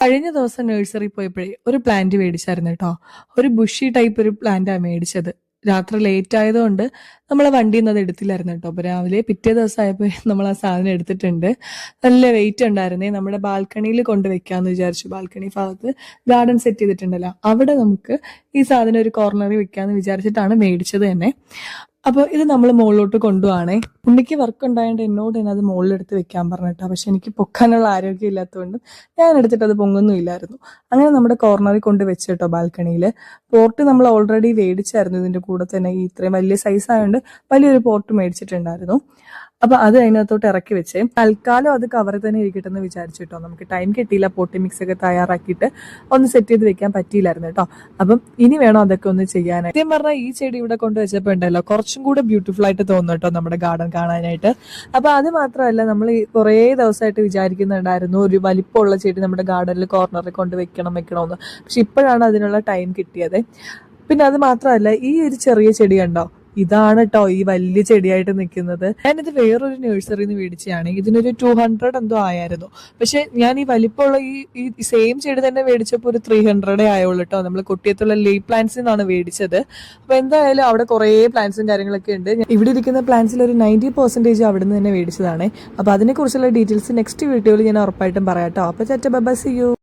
കഴിഞ്ഞ ദിവസം നഴ്സറി പോയപ്പോഴേ ഒരു പ്ലാന്റ് മേടിച്ചായിരുന്നു കേട്ടോ. ഒരു ബുഷി ടൈപ്പ് ഒരു പ്ലാന്റാണ് മേടിച്ചത്. രാത്രി ലേറ്റ് ആയതുകൊണ്ട് നമ്മൾ വണ്ടിയിൽ നിന്ന് അത് എടുത്തില്ലായിരുന്നു കേട്ടോ. അപ്പൊ രാവിലെ പിറ്റേ ദിവസം ആയപ്പോൾ നമ്മൾ ആ സാധനം എടുത്തിട്ടുണ്ട്. നല്ല വെയിറ്റ് ഉണ്ടായിരുന്നേ. നമ്മുടെ ബാൽക്കണിയിൽ കൊണ്ട് വെക്കാന്ന് വിചാരിച്ചു. ബാൽക്കണി ഭാഗത്ത് ഗാർഡൻ സെറ്റ് ചെയ്തിട്ടുണ്ടല്ലോ, അവിടെ നമുക്ക് ഈ സാധനം ഒരു കോർണറിൽ വെക്കാന്ന് വിചാരിച്ചിട്ടാണ് മേടിച്ചത് തന്നെ. അപ്പോൾ ഇത് നമ്മൾ മുകളിലോട്ട് കൊണ്ടുപോവാണേ. ഉണ്ണിക്ക് വർക്ക് ഉണ്ടായതുകൊണ്ട് എന്നോട് തന്നെ അത് മുകളിലെടുത്ത് വെക്കാൻ പറഞ്ഞിട്ടാ. പക്ഷെ എനിക്ക് പൊക്കാനുള്ള ആരോഗ്യം ഇല്ലാത്തതുകൊണ്ട് ഞാൻ എടുത്തിട്ട് അത് പൊങ്ങൊന്നും ഇല്ലായിരുന്നു. അങ്ങനെ നമ്മുടെ കോർണറിൽ കൊണ്ട് വെച്ച് കേട്ടോ ബാൽക്കണിയിൽ. പോർട്ട് നമ്മൾ ഓൾറെഡി മേടിച്ചായിരുന്നു. ഇതിന്റെ കൂടെ തന്നെ ഈ ഇത്രയും വലിയ സൈസ് ആയതുകൊണ്ട് വലിയൊരു പോർട്ട് മേടിച്ചിട്ടുണ്ടായിരുന്നു. അപ്പൊ അത് അതിനകത്തോട്ട് ഇറക്കി വെച്ചേ. തൽക്കാലം അത് കവറിൽ തന്നെ ഇരിക്കട്ടെ എന്ന് വിചാരിച്ചു കേട്ടോ. നമുക്ക് ടൈം കിട്ടിയില്ല പോട്ടി മിക്സ് ഒക്കെ തയ്യാറാക്കിയിട്ട് ഒന്ന് സെറ്റ് ചെയ്ത് വെക്കാൻ പറ്റിയില്ലായിരുന്നു കേട്ടോ. അപ്പം ഇനി വേണം അതൊക്കെ ഒന്ന് ചെയ്യാനായിട്ട്. സത്യം പറഞ്ഞാൽ ഈ ചെടി ഇവിടെ കൊണ്ട് വെച്ചപ്പോൾ ഉണ്ടല്ലോ കുറച്ചും കൂടെ ബ്യൂട്ടിഫുൾ ആയിട്ട് തോന്നുന്നു കേട്ടോ നമ്മുടെ ഗാർഡൻ കാണാനായിട്ട്. അപ്പൊ അത് മാത്രമല്ല, നമ്മൾ കുറേ ദിവസമായിട്ട് വിചാരിക്കുന്നുണ്ടായിരുന്നു ഒരു വലിപ്പമുള്ള ചെടി നമ്മുടെ ഗാർഡനിൽ കോർണറിൽ കൊണ്ട് വെക്കണമെന്ന്. പക്ഷെ ഇപ്പോഴാണ് അതിനുള്ള ടൈം കിട്ടിയത്. പിന്നെ അത് മാത്രമല്ല, ഈ ഒരു ചെറിയ ചെടി കണ്ടോ, ഇതാണ് കേട്ടോ ഈ വലിയ ചെടിയായിട്ട് നിൽക്കുന്നത്. ഞാനിത് വേറൊരു നഴ്സറിയിൽ നിന്ന് മേടിച്ചതാണ്. ഇതിനൊരു 200 എന്തോ ആയിരുന്നു. പക്ഷെ ഞാൻ ഈ വലിപ്പമുള്ള ഈ സെയിം ചെടി തന്നെ മേടിച്ചപ്പോൾ ഒരു 300 ആയുള്ളൂ കേട്ടോ. നമ്മൾ കൊട്ടിയത്തുള്ള ലീ പ്ലാന്റ്സിൽ നിന്നാണ് മേടിച്ചത്. അപ്പൊ എന്തായാലും അവിടെ കുറേ പ്ലാന്റ്സും കാര്യങ്ങളൊക്കെ ഉണ്ട്. ഇവിടെ ഇരിക്കുന്ന പ്ലാന്റ്സിൽ ഒരു 90% അവിടെ നിന്ന് തന്നെ മേടിച്ചതാണ്. അപ്പൊ അതിനെ കുറിച്ചുള്ള ഡീറ്റെയിൽസ് നെക്സ്റ്റ് വീഡിയോയിൽ ഞാൻ ഉറപ്പായിട്ടും പറയാം കേട്ടോ. അപ്പൊ ചാറ്റ ബൈ, സീ യു.